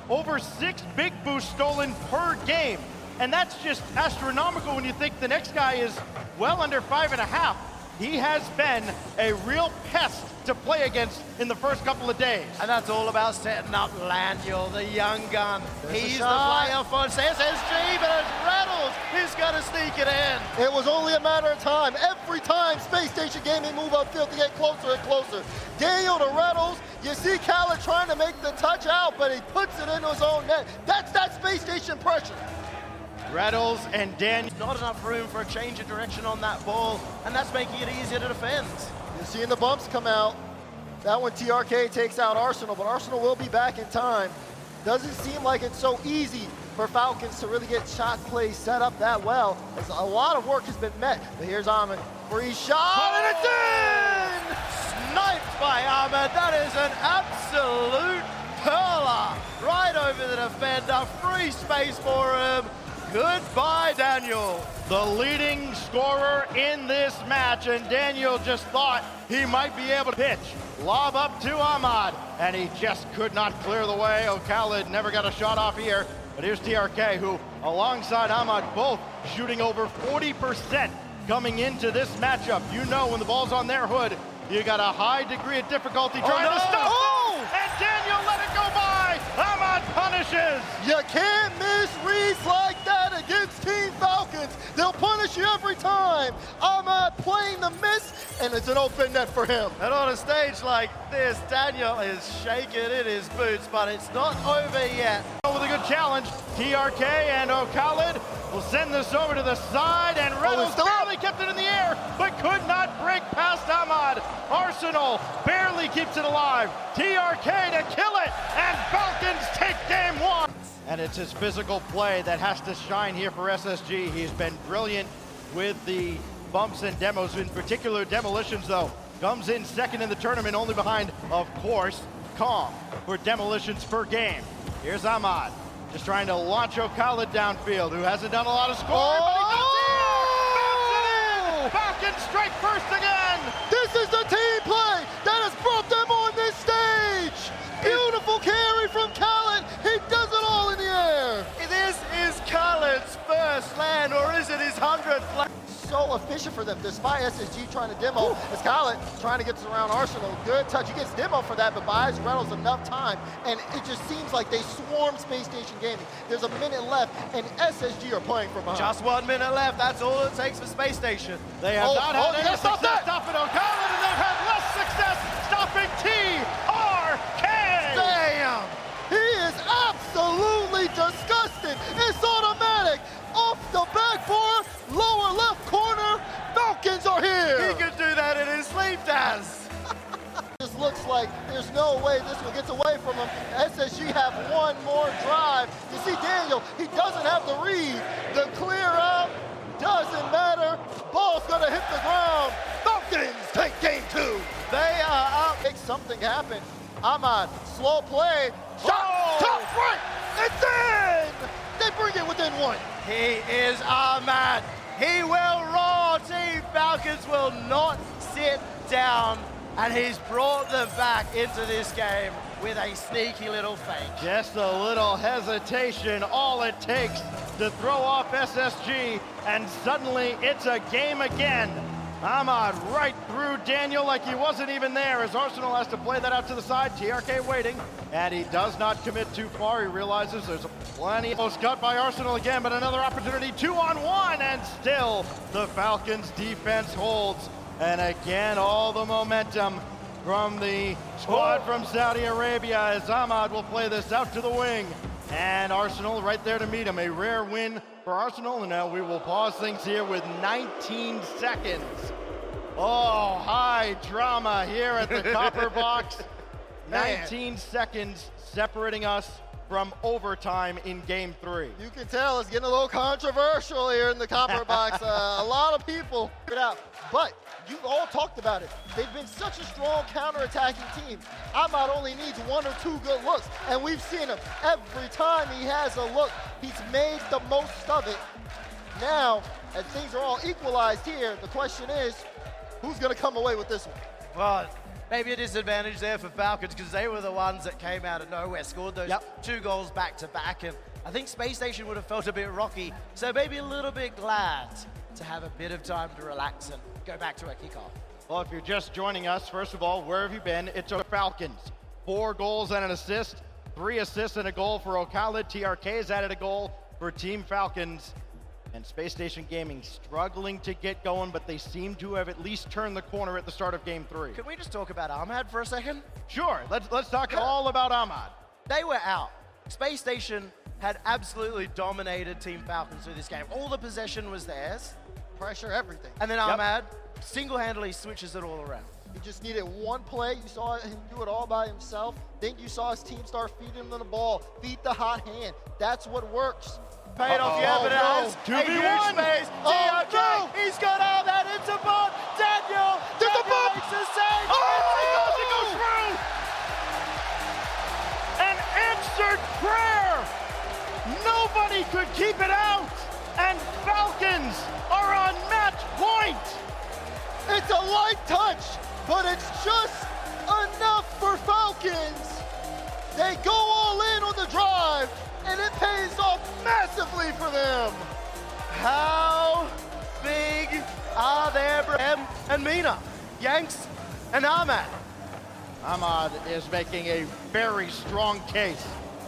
over 6 big boosts stolen per game. And that's just astronomical when you think the next guy is well under 5.5. He has been a real pest to play against in the first couple of days. And that's all about setting up Laniel, the young gun. He's the shot. player for SSG, but it's Reynolds who's going to sneak it in. It was only a matter of time. Every time Spacestation Gaming move upfield to get closer and closer. Daniel to Reynolds. You see Khaled trying to make the touch out, but he puts it into his own net. That's that Spacestation pressure. Reynolds and Daniel. Not enough room for a change of direction on that ball, and that's making it easier to defend. You're seeing the bumps come out. That one TRK takes out Arsenal, but Arsenal will be back in time. Doesn't seem like it's so easy for Falcons to really get shot plays set up that well, as a lot of work has been met. But here's Ahmed, free shot, and it's in! Sniped by Ahmed. That is an absolute curler. Right over the defender, free space for him. Goodbye, Daniel. The leading scorer in this match, and Daniel just thought he might be able to pitch. Lob up to Ahmad, and he just could not clear the way. Khaled never got a shot off here, but here's TRK, who, alongside Ahmad, both shooting over 40% coming into this matchup. You know when the ball's on their hood, you got a high degree of difficulty trying to stop it, and Daniel let it go by. Ahmad punishes. You can't miss reads like that against Team Falcons. They'll punish you every time. Ahmad playing the miss, and it's an open net for him. And on a stage like this, Daniel is shaking in his boots, but it's not over yet. With a good challenge, TRK and Khaled will send this over to the side, and Reynolds barely kept it in the air, but could not break past Ahmad. Arsenal barely keeps it alive. TRK to kill it, and Falcons take game 1. And it's his physical play that has to shine here for SSG. He's been brilliant with the bumps and demos, in particular demolitions though. Comes in second in the tournament, only behind, of course, Kong for demolitions per game. Here's Ahmad, just trying to launch Khaled downfield, who hasn't done a lot of scoring, but he does here! Bounce it in! Falcons strike first again! This is the team play that has brought them on this stage! Beautiful carry from Khaled. He does it all in the air. This is Khaled's first land, or is it his 100th land? So efficient for them, despite SSG trying to demo. As Khaled trying to get around Arsenal. Good touch. He gets demo for that, but buys Reynolds enough time. And it just seems like they swarm Spacestation Gaming. There's a minute left, and SSG are playing from behind. Just 1 minute left. That's all it takes for Space Station. They have not had any success stopping Khaled, and they've had less success stopping TRK. Damn! He is absolutely disgusting. It's automatic. Off the backboard, lower left corner. Falcons are here. He could do that in his sleep, Daz. This looks like there's no way this one gets away from him. SSG have one more drive. You see Daniel, he doesn't have the read. The clear out doesn't matter. Ball's gonna hit the ground. Falcons take game 2. They are up. Make something happen. Ahmad, slow play. Shot, top right. It's in. They bring it within 1. He is Ahmad. He will roar. Team Falcons will not sit down. And he's brought them back into this game with a sneaky little fake. Just a little hesitation, all it takes to throw off SSG, and suddenly it's a game again. Ahmad right through Daniel like he wasn't even there, as Arsenal has to play that out to the side. TRK waiting, and he does not commit too far. He realizes there's plenty. Almost cut by Arsenal again, but another opportunity, 2-on-1, and still the Falcons defense holds. And again, all the momentum from the squad from Saudi Arabia, as Ahmad will play this out to the wing. And Arsenal right there to meet him. A rare win for Arsenal. And now we will pause things here with 19 seconds. Oh, high drama here at the Copper Box. 19 seconds separating us from overtime in game 3. You can tell it's getting a little controversial here in the Copper Box. A lot of people figured out, but you've all talked about it. They've been such a strong counter-attacking team. Ahmad only needs 1 or 2 good looks, and we've seen him every time he has a look. He's made the most of it. Now, as things are all equalized here, the question is, who's going to come away with this one? Well, maybe a disadvantage there for Falcons because they were the ones that came out of nowhere, scored those 2 goals back to back, and I think Spacestation would have felt a bit rocky, so maybe a little bit glad to have a bit of time to relax and go back to a kickoff. Well, if you're just joining us, first of all, where have you been? It's the Falcons. 4 goals and an assist, 3 assists and a goal for Ocala. TRK has added a goal for Team Falcons. And Space Station Gaming struggling to get going, but they seem to have at least turned the corner at the start of Game 3. Can we just talk about Ahmad for a second? Sure, let's talk all about Ahmad. They were out. Space Station had absolutely dominated Team Falcons through this game. All the possession was theirs. Pressure, everything. And then Ahmad single-handedly switches it all around. He just needed one play. You saw him do it all by himself. Then you saw his team start feeding him the ball, feed the hot hand. That's what works. Paid off, yeah, but it has 2v1. Space. No. He's got Ahmad into bot. Daniel. There's a bump. Makes a save. It goes through. An answered prayer. Nobody could keep it out. And Falcons are on match point. It's a light touch, but it's just enough for Falcons. They go all in on the drive, and it pays off massively for them. How big are they, Brem and Mina, Yanks and Ahmad? Ahmad is making a very strong case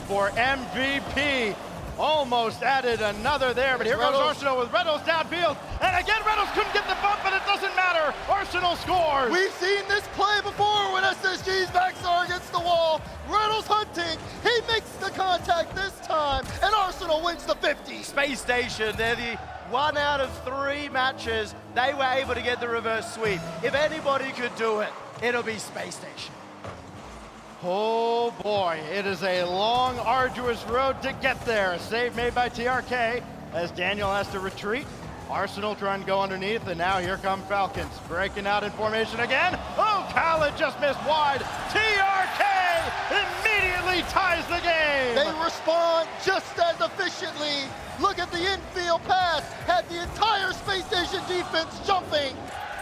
for MVP. Almost added another there, but here goes Arsenal with Reynolds downfield. And again, Reynolds couldn't get the bump, but it doesn't matter. Arsenal scores. We've seen this play before when SSG's backs are against the wall. Reynolds hunting, he makes the contact this time, and Arsenal wins the 50. Space Station, they're the 1 out of 3 matches they were able to get the reverse sweep. If anybody could do it, it'll be Space Station. Oh boy, it is a long, arduous road to get there. A save made by TRK as Daniel has to retreat. Arsenal trying to go underneath, and now here come Falcons. Breaking out in formation again. Oh, Khaled just missed wide. TRK immediately ties the game. They respond just as efficiently. Look at the infield pass, had the entire Space Station defense jumping.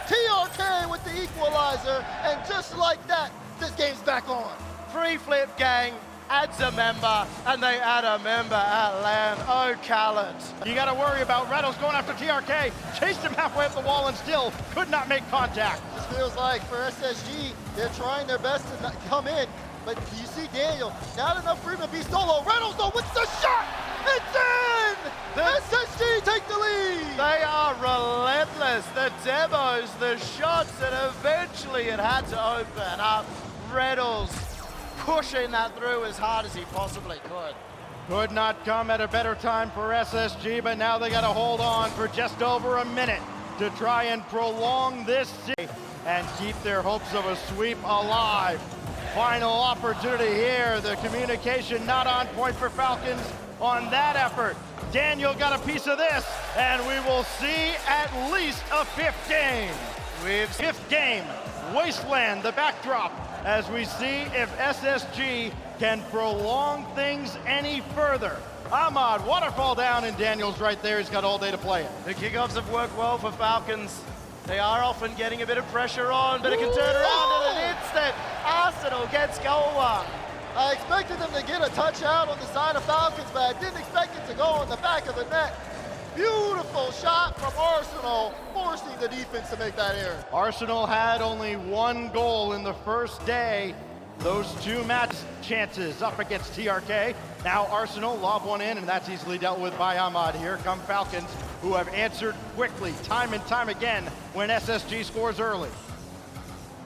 TRK with the equalizer, and just like that, this game's back on. Free flip gang adds a member, and they add a member at land. Oh, Khaled. You got to worry about Reynolds going after TRK. Chased him halfway up the wall and still could not make contact. This feels like for SSG, they're trying their best to not come in, but you see Daniel, not enough room to be solo. Reynolds though with the shot, it's in! SSG take the lead! They are relentless. The demos, the shots, and eventually it had to open up. Reynolds pushing that through as hard as he possibly could. Could not come at a better time for SSG, but now they got to hold on for just over a minute to try and prolong this series and keep their hopes of a sweep alive. Final opportunity here. The communication not on point for Falcons on that effort. Daniel got a piece of this, and we will see at least a 5th game. Fifth game, Wasteland, the backdrop, as we see if SSG can prolong things any further. Ahmad, waterfall down, and Daniel's right there. He's got all day to play it. The kickoffs have worked well for Falcons. They are often getting a bit of pressure on, but it can turn around in an instant. Arsenal gets goal 1. I expected them to get a touch out on the side of Falcons, but I didn't expect it to go on the back of the net. Beautiful shot from Arsenal, forcing the defense to make that error. Arsenal had only 1 goal in the first day. Those 2 match chances up against TRK. Now Arsenal lob one in, and that's easily dealt with by Ahmad. Here come Falcons, who have answered quickly, time and time again, when SSG scores early.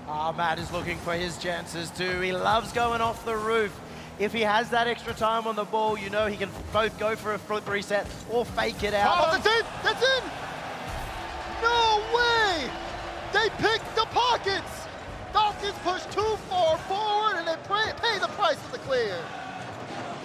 Ahmad is looking for his chances too. He loves going off the roof. If he has that extra time on the ball, you know he can both go for a flip reset or fake it out. Oh, that's in! That's in! No way! They picked the pockets! Falcons push too far forward, and they pay the price of the clear.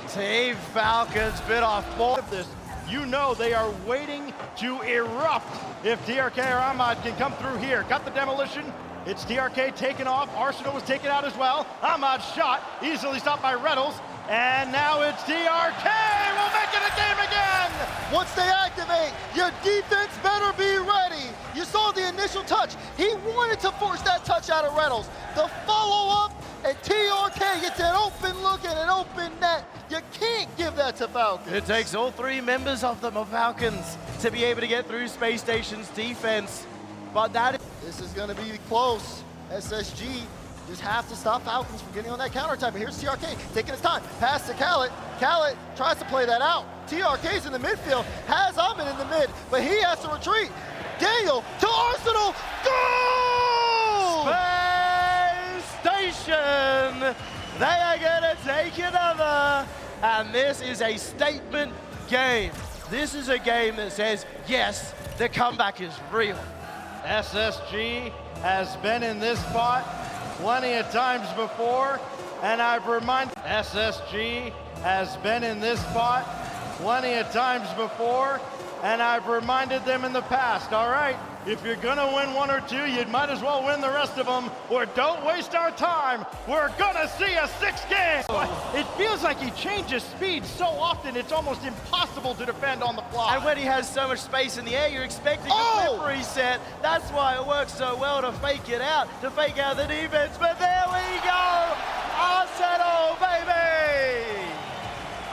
Team Falcons bit off more of this. You know they are waiting to erupt if TRK or Ahmad can come through here. Got the demolition. It's TRK taken off. Arsenal was taken out as well. Ahmad's shot easily stopped by Reynolds. And now it's TRK. We'll make it a game again. Once they activate, your defense better be ready. You saw the initial touch. He wanted to force that touch out of Reynolds. The follow-up, and TRK gets an open look and an open net. You can't give that to Falcons. It takes all three members of Falcons to be able to get through Space Station's defense. But This is going to be close. SSG just have to stop Falcons from getting on that counter attack. But here's TRK taking his time. Pass to Khaled. Khaled tries to play that out. TRK's in the midfield, has Ahmed in the mid, but he has to retreat. Daniel to Arsenal. Goal! Spacestation! They are going to take another. And this is a statement game. This is a game that says, yes, the comeback is real. SSG has been in this spot plenty of times before, and I've reminded SSG has been in this spot plenty of times before, and I've reminded them in the past, all right, if you're gonna win one or two, you might as well win the rest of them, or don't waste our time. We're gonna see a 6th game. It feels like he changes speed so often, it's almost impossible to defend on the fly. And when he has so much space in the air, you're expecting a flip reset. That's why it works so well to fake it out, to fake out the defense. But there we go! Arsenal, baby!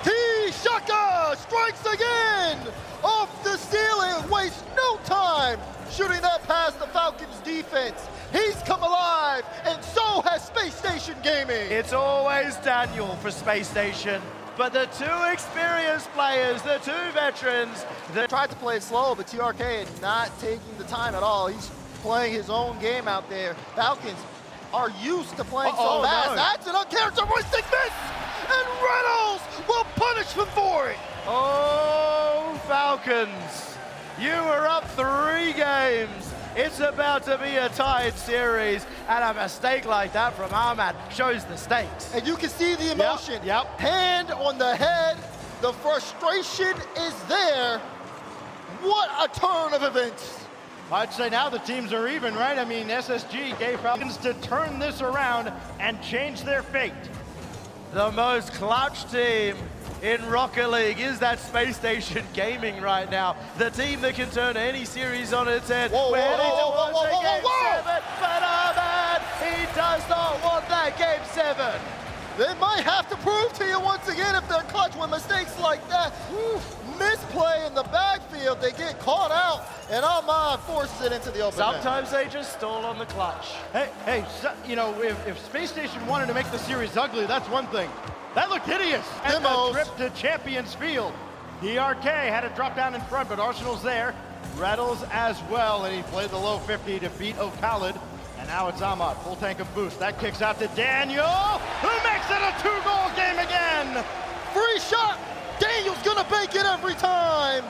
T-Shaka strikes again! Off the ceiling, wastes no time shooting that past the Falcons defense. He's come alive, and so has Space Station Gaming. It's always Daniel for Space Station, but the two experienced players, the two veterans, They tried to play it slow, but TRK not taking the time at all. He's playing his own game out there. Falcons are used to playing so fast. No. That's an uncharacteristic miss, and Reynolds will punish him for it. Oh, Falcons, you were up 3 games. It's about to be a tied series, and a mistake like that from Ahmad shows the stakes. And you can see the emotion. Yep. Hand on the head. The frustration is there. What a turn of events. I'd say now the teams are even, right? I mean, SSG gave Falcons to turn this around and change their fate. The most clutch team in Rocket League is that Space Station Gaming right now. The team that can turn any series on its head. Whoa, We're heading whoa, towards whoa, a Game whoa. 7, but Ahmad, he does not want that Game 7. They might have to prove to you once again if they're clutch with mistakes like that. Misplay in the backfield, they get caught out, and Ahmad forces it into the open net. Sometimes they just stall on the clutch. Hey, you know, if Space Station wanted to make the series ugly, that's one thing. That looked hideous. And the Demos. trip to Champions Field. TRK had it drop down in front, but Arsenal's there. Reynolds as well, and he played the low 50 to beat O'Khaled. And now it's Ahmad, full tank of boost. That kicks out to Daniel, who makes it a 2-goal game again. Free shot. Daniel's gonna bank it every time.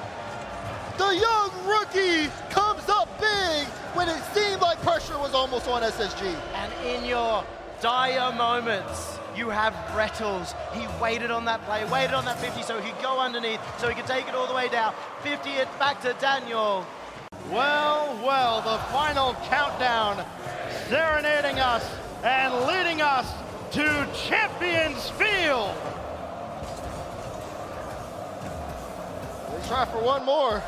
The young rookie comes up big when it seemed like pressure was almost on SSG. And in your dire moments, you have Rettles. He waited on that play, waited on that 50 so he could go underneath, so he could take it all the way down. 50 it back to Daniel. Well, the final countdown serenading us and leading us to Champions Field. They try for one more,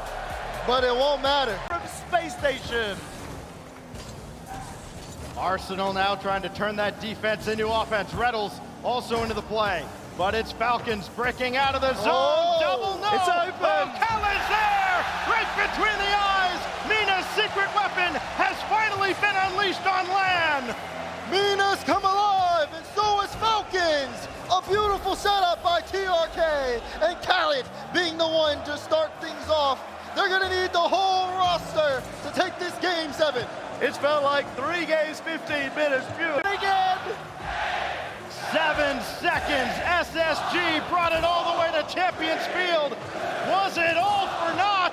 but it won't matter. From Space Station. Arsenal now trying to turn that defense into offense. Reynolds also into the play, but it's Falcons breaking out of the zone. Oh, Double no. it's open. O'Khaled's there, right between the eyes. Mina's secret weapon has finally been unleashed on land. Mina's come alive, and so is Falcons. A beautiful setup by TRK, and Khaled being the one to start things off. They're gonna need the whole roster to take this Game 7. It's felt like 3 games, 15 minutes. Beautiful. Again. 7 seconds. SSG brought it all the way to Champions Field. Was it all for naught?